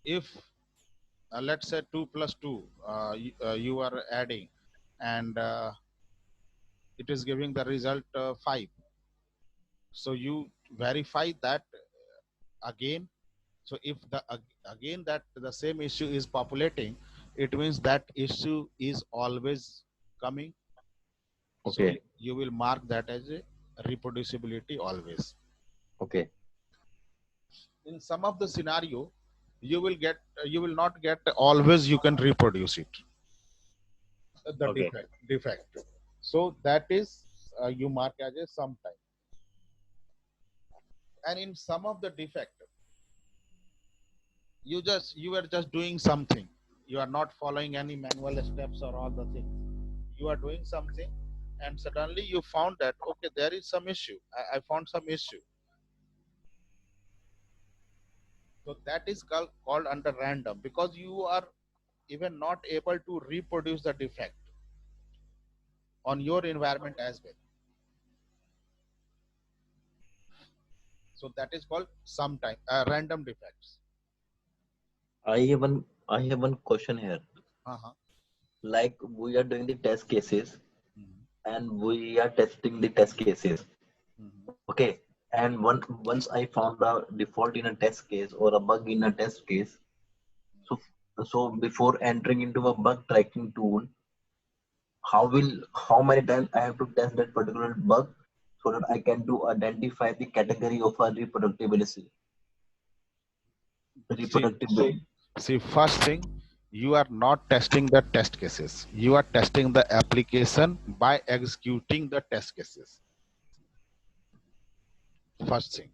if let's say 2 plus 2 you are adding, and it is giving the result 5. So you verify that again. So if the again that the same issue is populating, it means that issue is always coming. So Okay. you will mark that as a reproducibility always. Okay. In some of the scenario, you will not get always you can reproduce it, the Okay. defect. So that is you mark as a sometime. And in some of the defect, you are just doing something, you are not following any manual steps or all the things, you are doing something, and suddenly you found that okay, there is some issue, I found some issue. So that is called under random, because you are even not able to reproduce the defect on your environment as well. So that is called sometime random defects. I have one question here. Uh-huh. Like we are doing the test cases Mhm. and we are testing the test cases. Mhm. Okay. And once I found a default in a test case or a bug in a test case, so so before entering into a bug tracking tool, how many times I have to test that particular bug so that I can do identify the category of a See, reproductibility. see, first thing, you are not testing the test cases. You are testing the application by executing the test cases. First thing.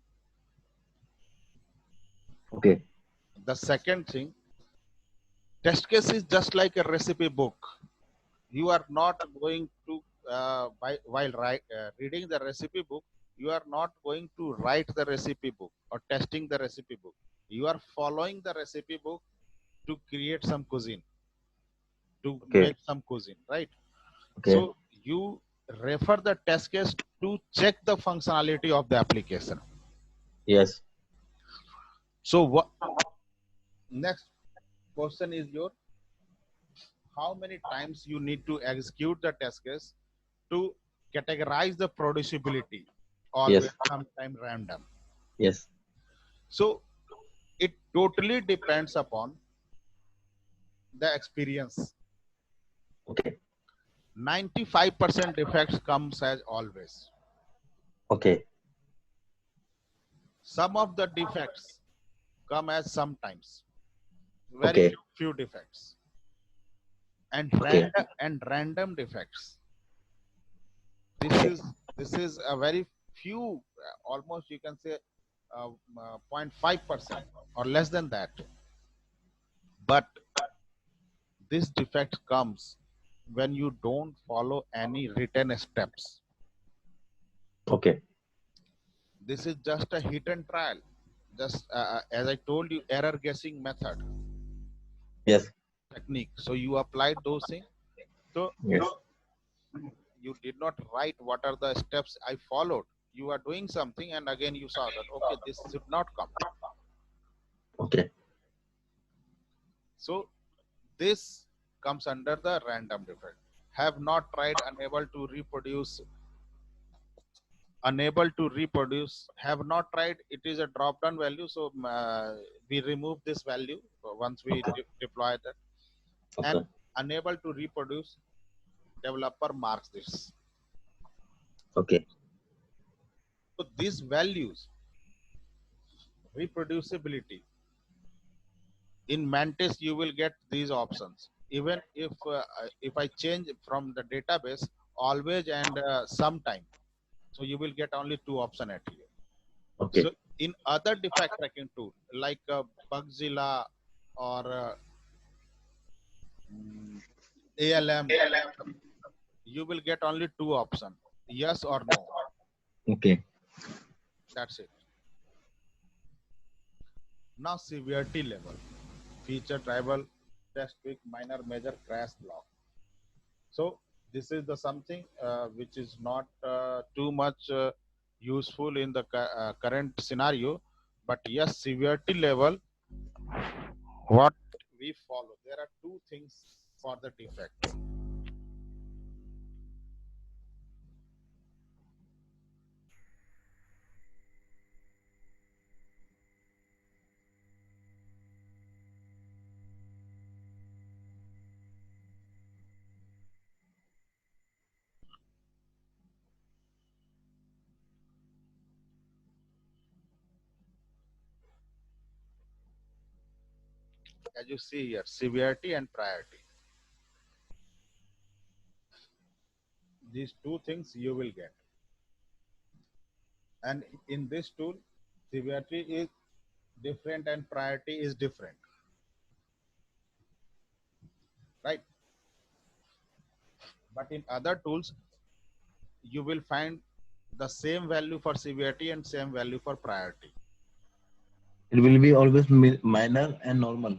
Okay. The second thing, test case is just like a recipe book. You are not going to while reading the recipe book, you are not going to write the recipe book or testing the recipe book. You are following the recipe book to create some cuisine, to Okay. make some cuisine, right? So Okay. you refer the test case to check the functionality of the application. Yes. So what next question is your, how many times you need to execute the test case to categorize the producibility, always Yes. sometime random. Yes. So it totally depends upon the experience. Okay. 95% defects comes as always. Okay. Some of the defects come as sometimes, very Okay. few defects, and Okay. random defects. This Okay. is this is a very few, almost you can say 0.5% or less than that. But this defect comes when you don't follow any written steps. Okay. This is just a hit and trial. Just as I told you, error guessing method Yes. technique. So you applied those things. So Yes. you did not write what are the steps I followed. You are doing something, and again you saw that okay, this should not come. Okay. So this comes under the random defect. Have not tried, unable to reproduce, have not tried, it is a drop down value. So we remove this value once we Okay. deploy that. And Okay. unable to reproduce, developer marks this. Okay. So these values, reproducibility, in Mantis you will get these options. Even if I change from the database always and sometime, so you will get only two options at here. So Okay. in other defect tracking tool like Bugzilla or mm, ALM, you will get only two options, yes or no. Okay. That's it. Now severity level, feature tribal, test weak, minor, major, crash, block. So this is the something which is not too much useful in the current scenario, but yes, severity level what we follow, there are two things for the defect. As you see here, severity and priority. These two things you will get. And in this tool, severity is different and priority is different. Right? But in other tools, you will find the same value for severity and same value for priority. It will be always minor and normal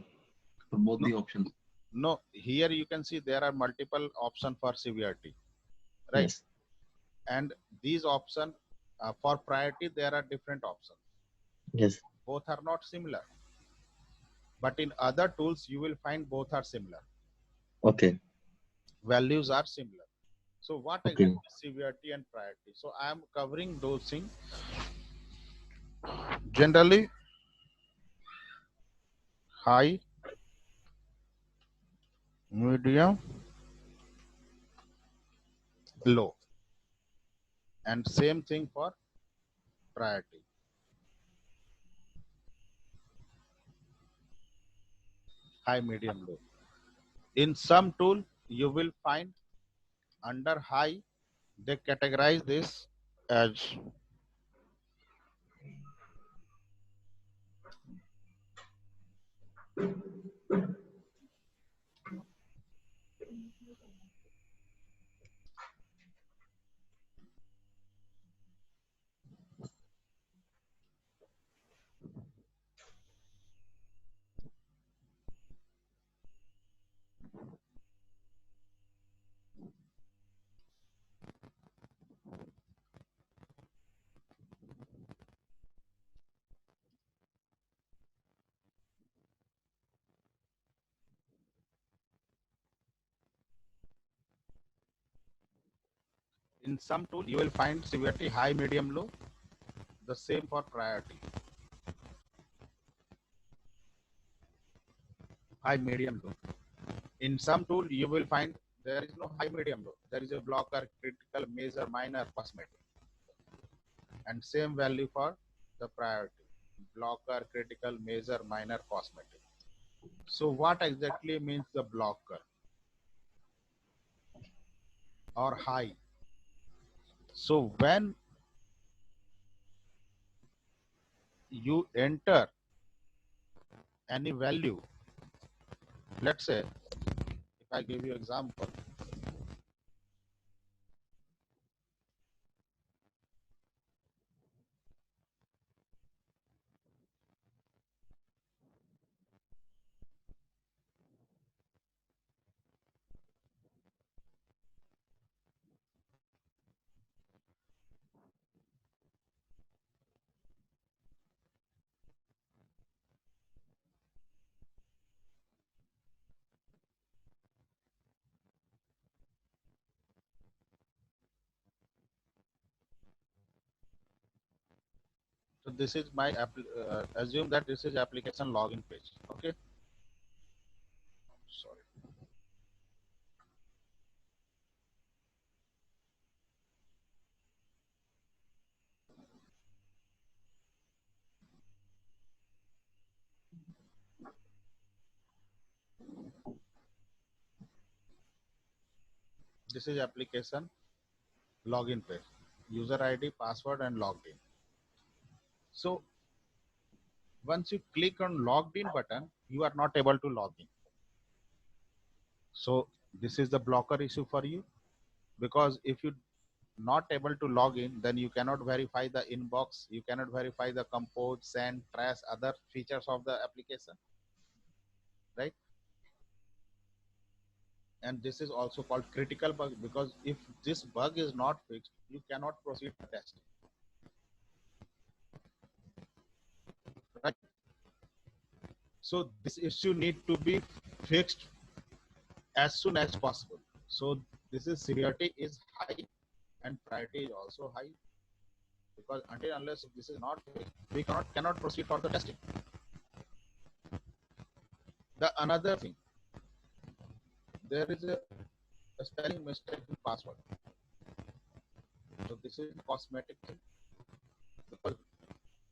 for both No, the options. no, here you can see there are multiple options for severity, right? Yes. And these options for priority, there are different options. Yes. Both are not similar. But in other tools, you will find both are similar. Okay. Values are similar. So what Okay. exactly severity and priority? So I am covering those things. Generally, high, medium, low. And same thing for priority. High, medium, low. In some tool, you will find under high, they categorize this as in some tool, you will find severity high, medium, low. The same for priority. High, medium, low. In some tool, you will find there is no high, medium, low. There is a blocker, critical, major, minor, cosmetic. And same value for the priority. Blocker, critical, major, minor, cosmetic. So what exactly means the blocker or high? So when you enter any value, let's say, if I give you example, so this is my assume that this is application login page. Okay. Sorry. This is application login page. User ID, password, and logged in. So once you click on logged in button, you are not able to log in. So this is the blocker issue for you, because if you not able to log in, then you cannot verify the inbox, you cannot verify the compose, send, trace, other features of the application, right? And this is also called critical bug, because if this bug is not fixed, you cannot proceed to testing, right? So this issue need to be fixed as soon as possible. So this is severity is high and priority is also high, because until unless this is not fixed, we cannot proceed for the testing. The another thing, there is a spelling mistake in password. So this is a cosmetic thing, because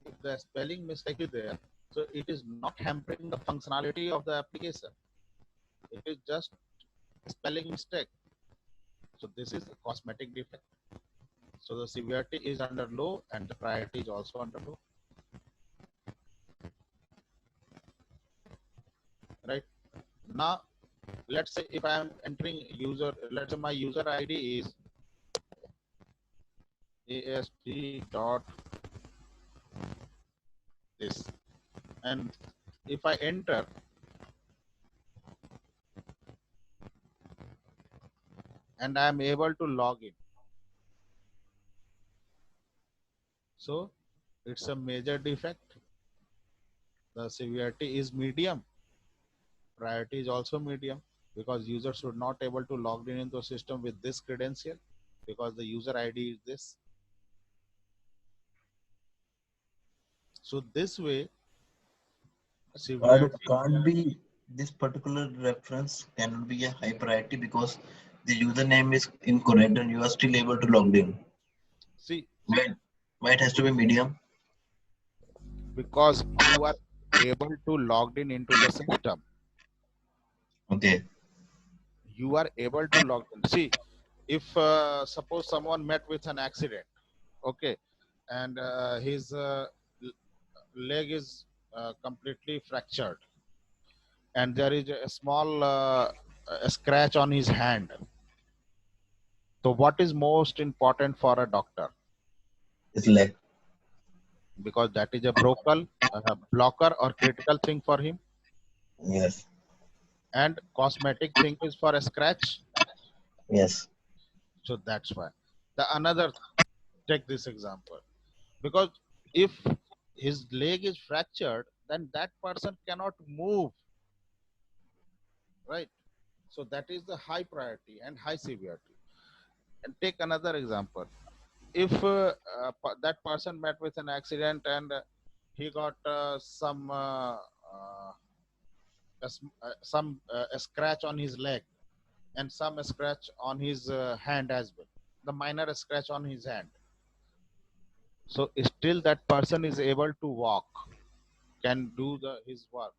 if the spelling mistake is there, so it is not hampering the functionality of the application. It is just spelling mistake. So this is a cosmetic defect. So the severity is under low and the priority is also under low. Right now, let's say if I am entering user, let's say my user ID is ASP dot this, and if I enter and I am able to log in, so it's a major defect. The severity is medium, priority is also medium, because user should not able to log in into the system with this credential, because the user ID is this. So this way, But severity, can't be this particular reference cannot be a high priority because the username is incorrect and you are still able to log in. see, Why it has to be medium? because you are able to log in into the system. Okay. You are able to log in. See, if suppose someone met with an accident, okay, and his leg is completely fractured, and there is a small a scratch on his hand. So what is most important for a doctor? It's like Because that is a broken blocker or critical thing for him, yes. and cosmetic thing is for a scratch. Yes. So that's why. The another, take this example, because if his leg is fractured, then that person cannot move, right? So that is the high priority and high severity. And take another example. If that person met with an accident and he got a scratch on his leg and some scratch on his hand as well, the minor scratch on his hand. So still that person is able to walk, can do his work,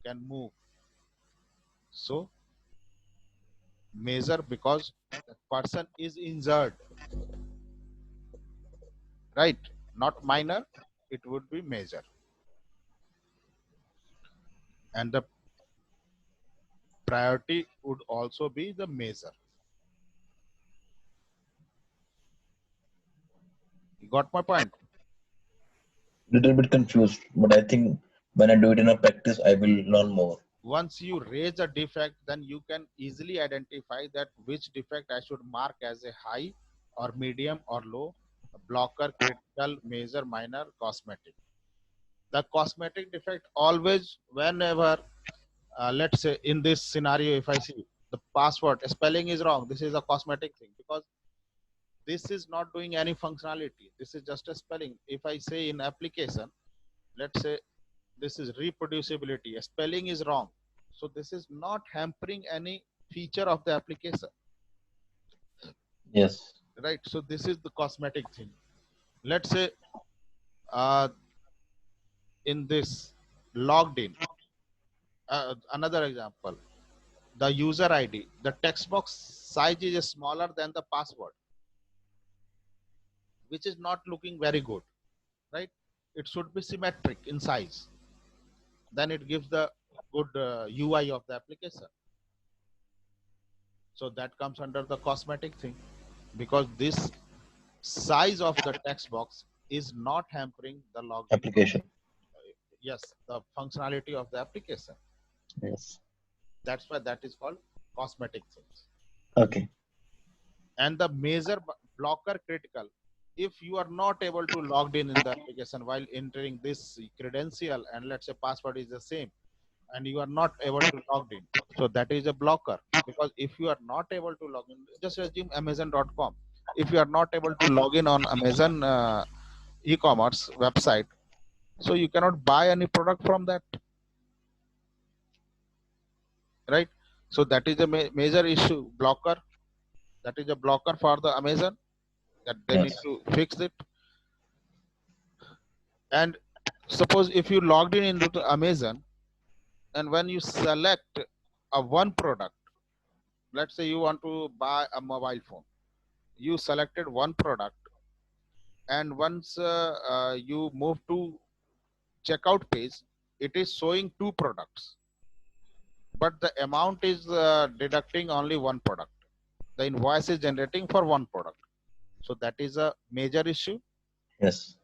can move. So major, because the person is injured, right? Not minor, it would be major. And the priority would also be the major. You got my point? Little bit confused, but I think when I do it in a practice, I will learn more. Once you raise a defect, then you can easily identify that which defect I should mark as a high or medium or low, blocker, critical, major, minor, cosmetic. The cosmetic defect always, whenever, let's say in this scenario, if I see the password spelling is wrong, this is a cosmetic thing, because this is not doing any functionality. This is just a spelling. If I say in application, let's say this is reproducibility, spelling is wrong. So this is not hampering any feature of the application, Yes. right? So this is the cosmetic thing. Let's say uh, in this logged in, another example, the user ID, the text box size is smaller than the password, which is not looking very good, right? It should be symmetric in size. Then it gives the good UI of the application. So that comes under the cosmetic thing, because this size of the text box is not hampering the login. Application. Yes, the functionality of the application. Yes. That's why that is called cosmetic things. Okay. And the major blocker critical, if you are not able to log in the application while entering this credential and let's say password is the same, and you are not able to log in. So that is a blocker, because if you are not able to log in, just assume Amazon.com. If you are not able to log in on Amazon e-commerce website, so you cannot buy any product from that, right? So that is a major issue, blocker. That is a blocker for the Amazon, that they need Yes. to fix it. And suppose if you logged in into the Amazon, and when you select a one product, let's say you want to buy a mobile phone, you selected one product, and once you move to checkout page, it is showing two products, but the amount is deducting only one product. The invoice is generating for one product. So that is a major issue. Yes.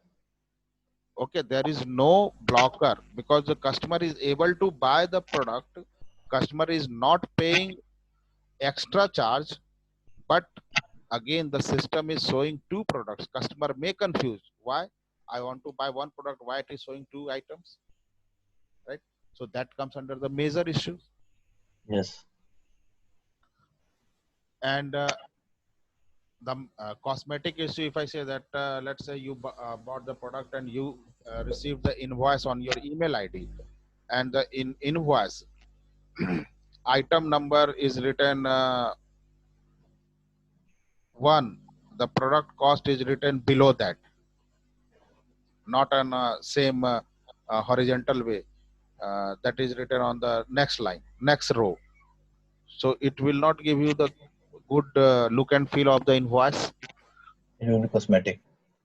Okay, there is no blocker, because the customer is able to buy the product. Customer is not paying extra charge, but again the system is showing two products. Customer may confuse, why I want to buy one product, why it is showing two items, right? So that comes under the major issue. Yes. And the cosmetic issue, if I say that, let's say you bought the product and you received the invoice on your email ID, and the invoice item number is written 1, the product cost is written below that, not on same horizontal way, that is written on the next line, next row. So it will not give you the good look and feel of the invoice. It will be cosmetic.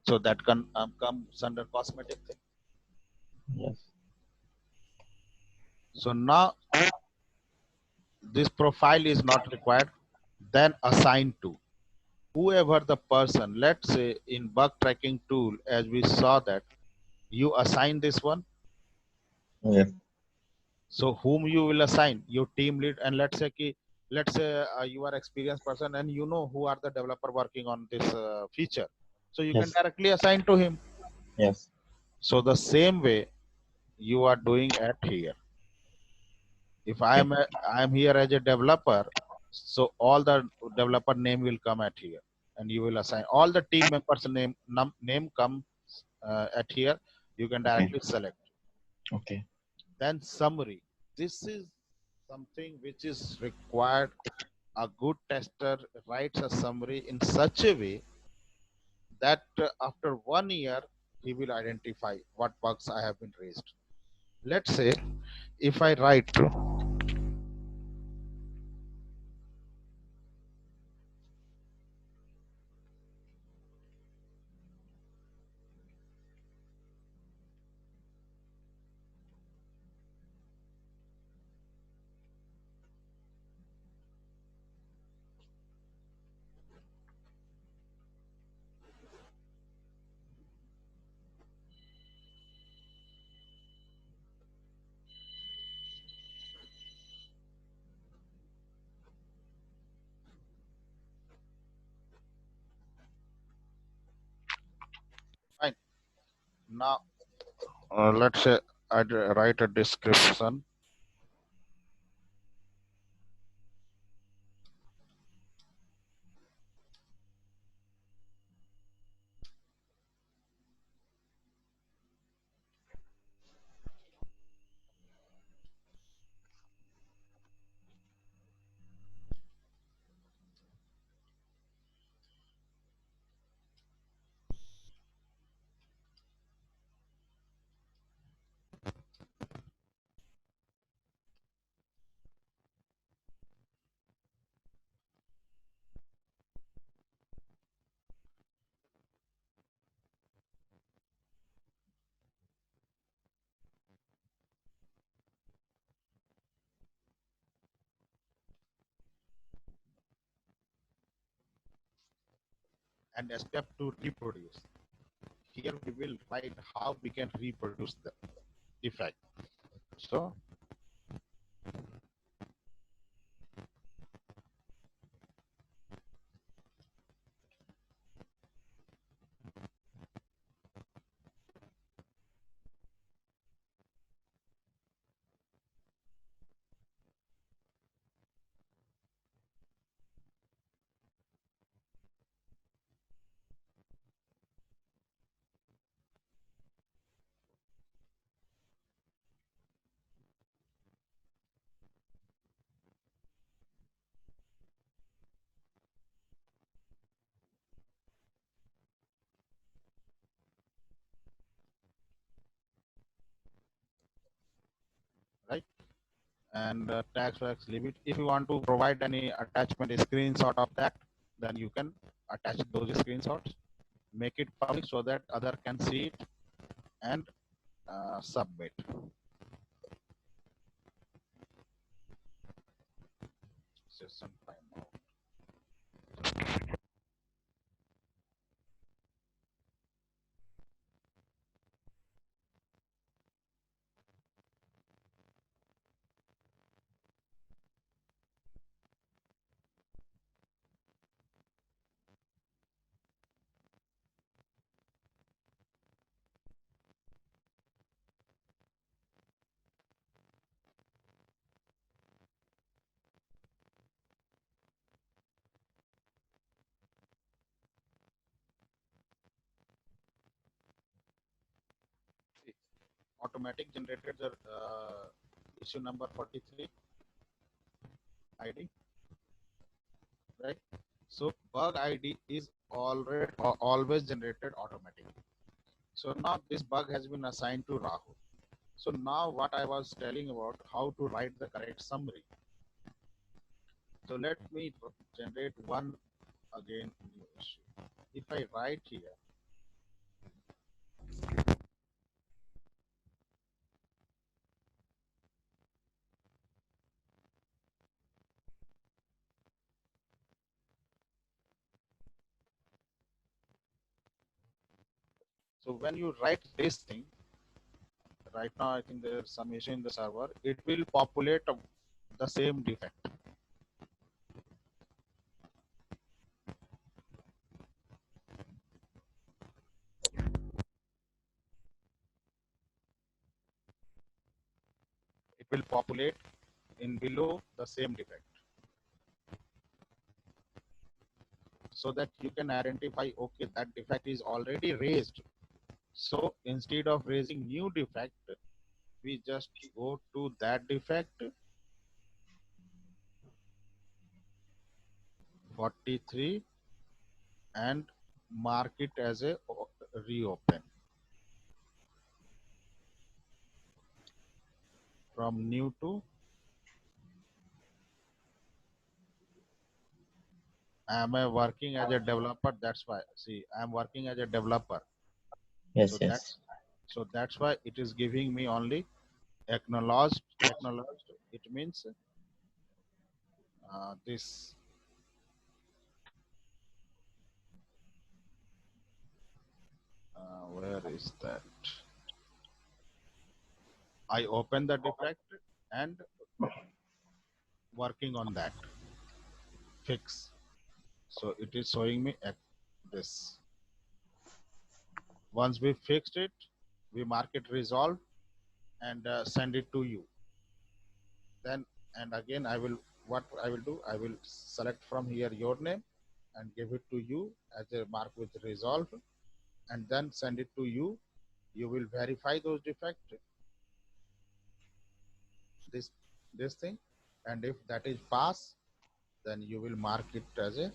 So that can comes under cosmetic thing. Yes. So now this profile is not required. Then assign to whoever the person, let's say in bug tracking tool, as we saw that you assign this one. Yes. So whom you will assign? Your team lead. And let's say you are experienced person and you know who are the developer working on this feature. So you can Yes. directly assign to him. Yes. So the same way you are doing at here. If Okay. I am here as a developer, so all the developer name will come at here, and you will assign all the team members name comes at here. You can Okay. directly select. Okay. Then summary. This is something which is required. A good tester writes a summary in such a way that after 1 year he will identify what bugs I have been raised. Let's say if I write, fine. Now let's say I write a description. And a step to reproduce. Here we will write how we can reproduce the defect. So and tax wax limit. If you want to provide any attachment screenshot of that, then you can attach those screenshots, make it public so that other can see it and submit. Session timeout. Automatic generated the issue number 43 ID, right? So bug ID is always generated automatically. So now this bug has been assigned to Rahul. So now what I was telling about how to write the correct summary. So let me generate one again new issue. If I write here, so when you write this thing, right now I think there's some issue in the server, it will populate the same defect. It will populate in below the same defect, so that you can identify, okay, that defect is already raised. So instead of raising new defect, we just go to that defect 43 and mark it as a reopen. From new to, am I working as a developer? That's why, see, I'm working as a developer. Yes, So yes. that's why it is giving me only acknowledged. It means this. Where is that? I open the defect and working on that fix. So it is showing me at this. Once we fixed it, we mark it resolved and send it to you. Then, and again, what I will do, I will select from here your name and give it to you as a mark with resolve, and then send it to you. You will verify those defects, this thing, and if that is pass, then you will mark it as a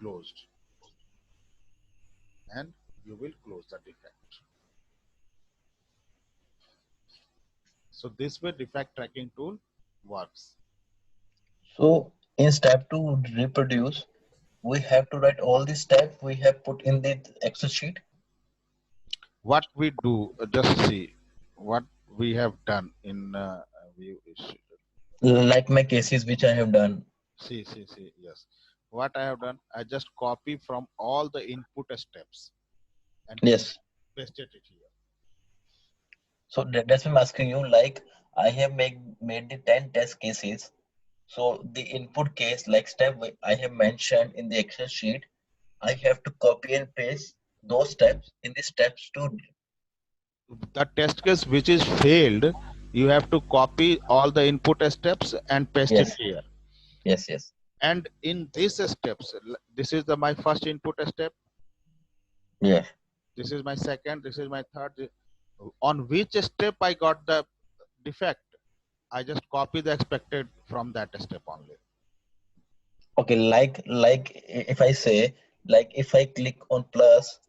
closed, and you will close the defect. So this way defect tracking tool works. So in step to reproduce, we have to write all the steps we have put in the Excel sheet. What we do, just see what we have done in view issue. Like my cases which I have done. See, yes. What I have done, I just copy from all the input steps and Yes. pasted it here. So that's why I'm asking you, like I have made the 10 test cases. So the input case, like step I have mentioned in the Excel sheet, I have to copy and paste those steps in the steps to. The test case which is failed, you have to copy all the input steps and paste it Yes. here. Yes. And in these steps, this is my first input step. Yeah. This is my second. This is my third. On which step I got the defect, I just copy the expected from that step only. Okay, like if I say, like if I click on plus,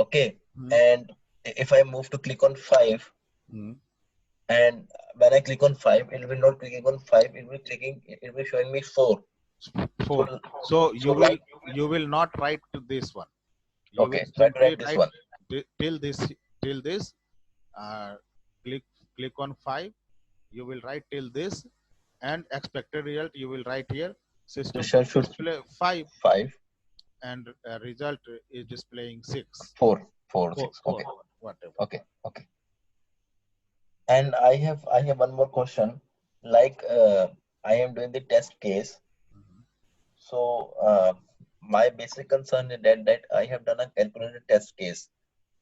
okay, and if I move to click on 5, and when I click on 5, it will not clicking on 5, it will showing me 4. 4. So you will not write to this one. You okay, will so I simply write this write one. till this. Click on 5. You will write till this, and expected result you will write here. System Should display 5, 5, and result is displaying 6. 4, 6. Okay, whatever. okay. And I have one more question. Like I am doing the test case. So my basic concern is that I have done a calculated test case,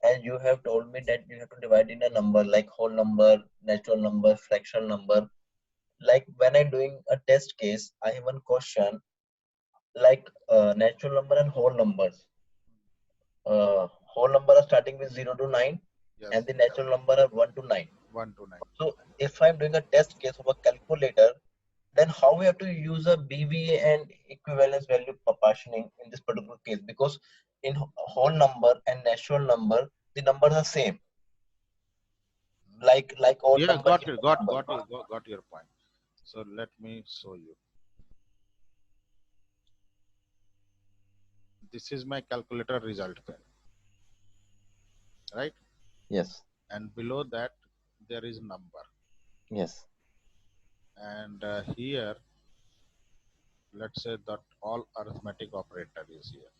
and you have told me that you have to divide in a number like whole number, natural number, fractional number. Like when I'm doing a test case, I have one question like natural number and whole numbers. Whole number are starting with 0 to 9, Yes. and the natural number are 1 to 9. 1 to 9. So if I'm doing a test case of a calculator, then how we have to use a BVA and equivalence value partitioning in this particular case? Because in whole number and natural number, the numbers are same. Like odd Yeah, number. got your point. So let me show you. This is my calculator result pen, right? Yes. And below that there is number. Yes. And here, let's say that all arithmetic operator is here,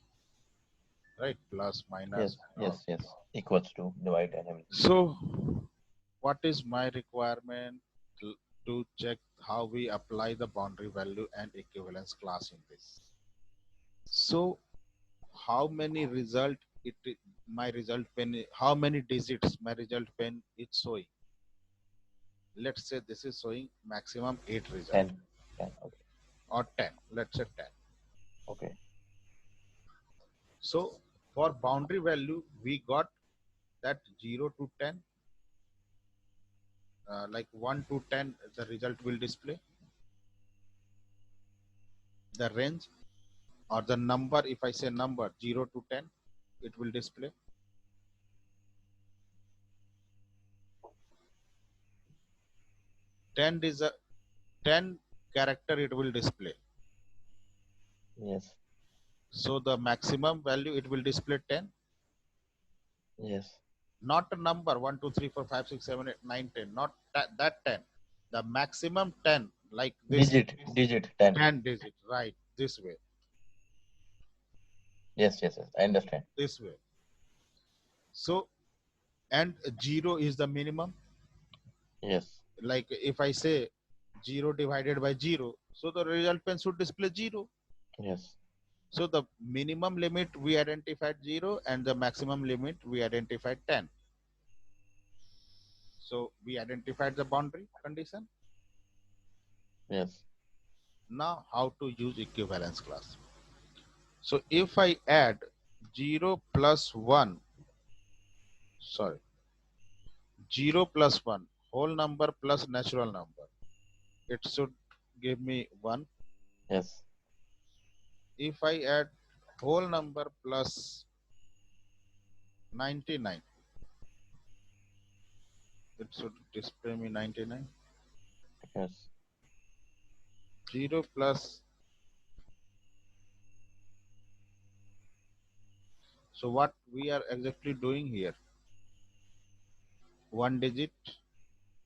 right? Plus, minus. Yes. Equals to, divide, and everything. So what is my requirement to check how we apply the boundary value and equivalence class in this? So how many result my result pen, how many digits my result pen is showing? Let's say this is showing maximum 8 result. 10. Okay. Or 10. Let's say 10. Okay. So for boundary value, we got that 0 to 10. Like 1 to 10, the result will display. The range or the number, if I say number 0 to 10, it will display. Ten is a 10 character, it will display. Yes. So the maximum value, it will display 10. Yes. Not a number 1, 2, 3, 4, 5, 6, 7, 8, 9, 10. Not that 10. The maximum 10, like this. Digit 10. 10 digit, right? This way. Yes. I understand. This way. So, and 0 is the minimum. Yes. Like if I say 0 divided by 0, so the result pen should display 0. Yes. So the minimum limit we identified 0 and the maximum limit we identified 10. So we identified the boundary condition. Yes. Now how to use equivalence class? So if I add 0 plus 1, 0 plus 1, whole number plus natural number, it should give me 1. Yes. If I add whole number plus 99, it should display me 99. Yes. 0 plus. So what we are exactly doing here? 1 digit,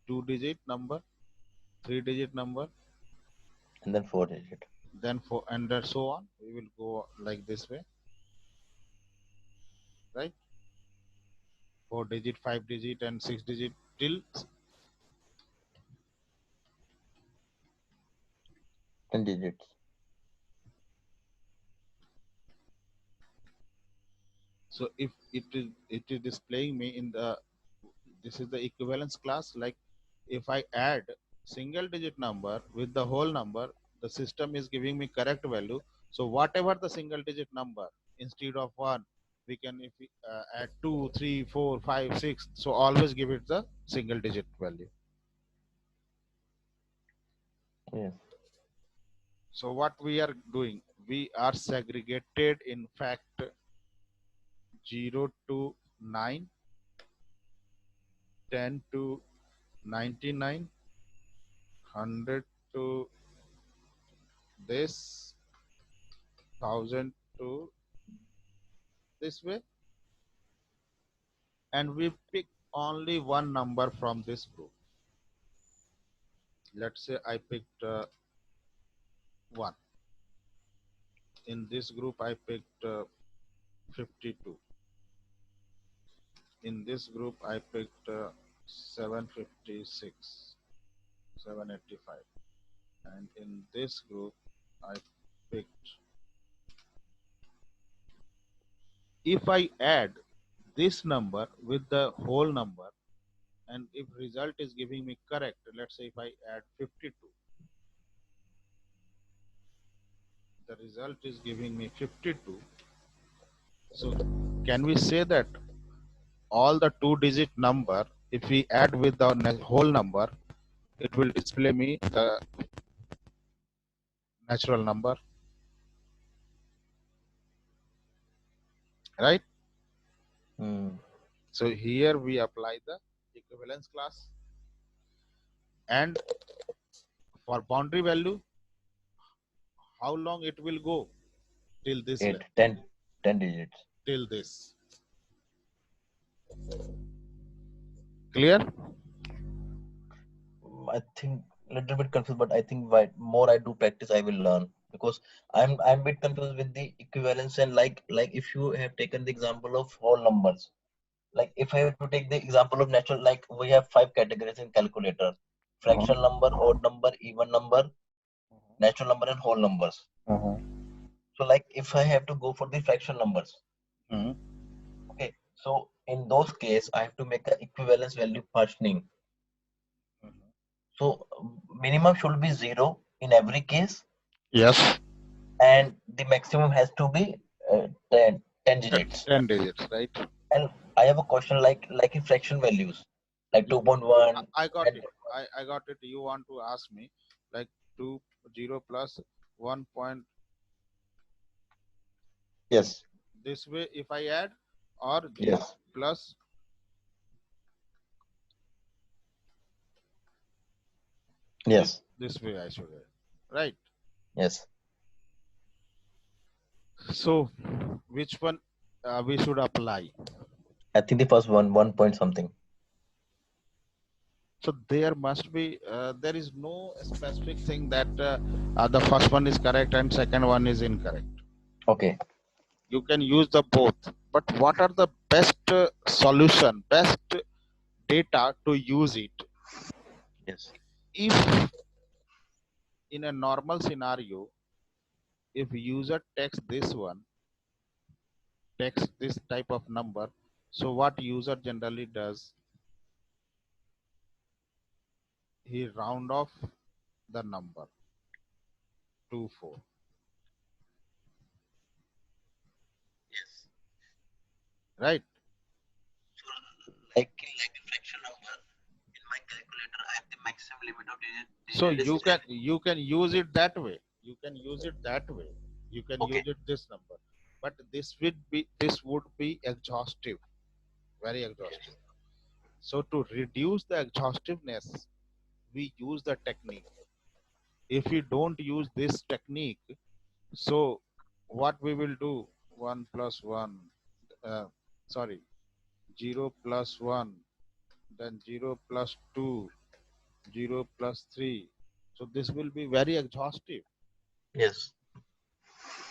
2 digit number, 3 digit number, and then 4 digit. Then 4, and so on. We will go like this way, right? 4 digit, 5 digit, and 6 digit till 10 digits. So if it is displaying me in the, this is the equivalence class. Like if I add single digit number with the whole number, the system is giving me correct value. So whatever the single digit number, instead of 1, we can, if we add 2, 3, 4, 5, 6, so always give it the single digit value. Yes. So what we are doing, we are segregated in fact 0 to 9, 10 to 99, 100 to this, 1000 to this way, and we pick only one number from this group. Let's say I picked 1. In this group I picked 52. In this group I picked 756, 785, and in this group I picked. If I add this number with the whole number, and if result is giving me correct, let's say if I add 52, the result is giving me 52. So can we say that all the 2-digit number, if we add with the whole number, it will display me the natural number, right? So here we apply the equivalence class, and for boundary value, how long it will go till this 8, length, 10 digits. till this. Clear? I think a little bit confused, but I think why more I do practice, I will learn, because I'm a bit confused with the equivalence. And like if you have taken the example of whole numbers, like if I have to take the example of natural, like we have 5 categories in calculator: fractional number, odd number, even number, natural number, and whole numbers. So like if I have to go for the fractional numbers, okay, so in those case I have to make an equivalence value partitioning. So minimum should be 0 in every case. Yes. And the maximum has to be 10 digits. 10 digits, right? And I have a question, like in fraction values, like 2.1. I got it. I got it. You want to ask me like 0 plus 1 point. Yes. This way if I add, or 0 Yes. plus Yes. This way I should add, right? Yes. So which one we should apply? I think the first one, 1 point something. So there must be, there is no specific thing that the first one is correct and second one is incorrect. Okay. You can use the both, but what are the best solution, best data to use it? Yes. If in a normal scenario, if user takes this type of number, so what user generally does, he round off the number to 4. Yes. Right? So like a fraction number, in my calculator I have the maximum limit of digits. So you can use it that way. You can use it that way. You can Okay. use it this number, but this would be exhaustive, very exhaustive. So to reduce the exhaustiveness, we use the technique. If we don't use this technique, so what we will do? 1 plus 1, sorry, 0 plus 1, then 0 plus 2, 0 plus 3. So this will be very exhaustive. Yes.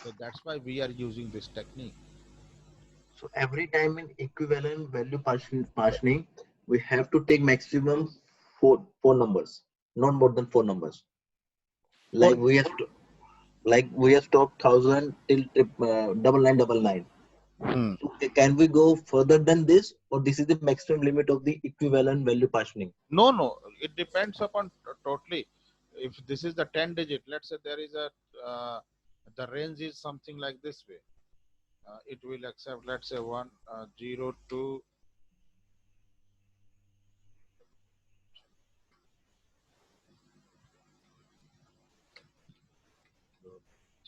So that's why we are using this technique. So every time in equivalent value partitioning, we have to take maximum four numbers, not more than 4 numbers. Like we have to, talked 1000 till 9999. So can we go further than this, or this is the maximum limit of the equivalent value partitioning? No, it depends upon totally. If this is the 10 digit, let's say there is a the range is something like this way. It will accept, let's say 1 0 2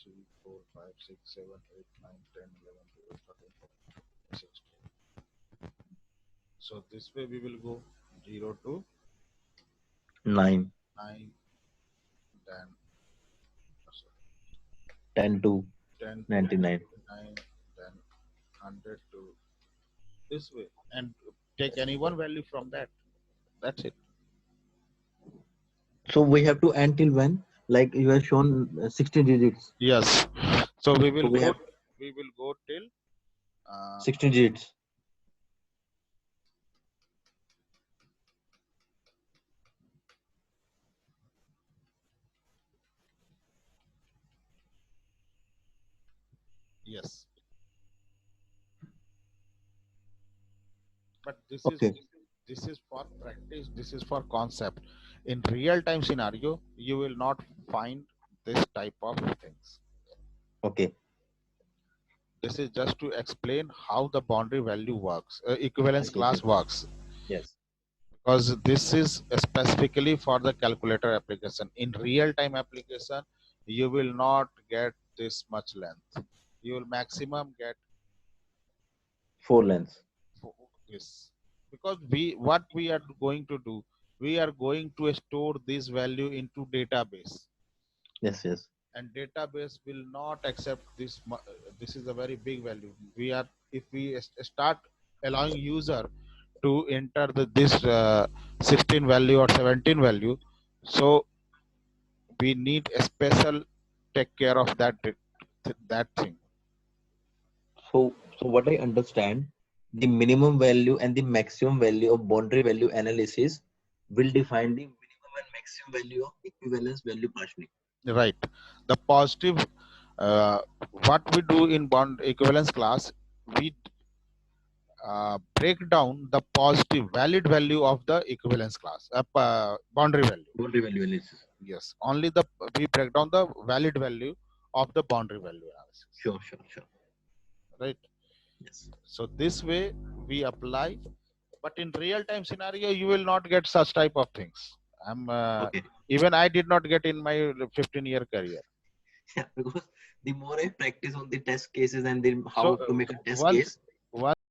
3 4 5 6 7 8 9 10 11 12 13 14 16. So this way we will go 0 to 9. 9 10 to 10 to 99. 99, then 100 to this way, and take any one value from that. That's it. So we have to end till when? Like you have shown 16 digits. Yes. So we will So we go. have We will go till 16 digits. yes. But Okay. this is for practice. This is for concept. In real time scenario, you will not find this type of things. Okay. This is just to explain how the boundary value works, equivalence I get class it. works, Yes. because this is specifically for the calculator application. In real time application, you will not get this much length. You will maximum get 4 lengths. this, because what we are going to do, we are going to store this value into database, Yes, yes. and database will not accept this. This is a very big value. We are, if we start allowing user to enter this 16 value or 17 value, so we need a special take care of that thing. So what I understand, the minimum value and the maximum value of boundary value analysis will define the minimum and maximum value of equivalence value partitioning. Right. The positive, uh, what we do in bond equivalence class, we break down the positive valid value of the equivalence class, boundary value. Boundary value analysis. Yes, only the we break down the valid value of the boundary value analysis. Sure, sure, sure. Right. Yes. So this way we apply, but in real time scenario, you will not get such type of things. Okay. Even I did not get in my 15-year career. Yeah, because the more I practice on the test cases and then how So to make a test once case.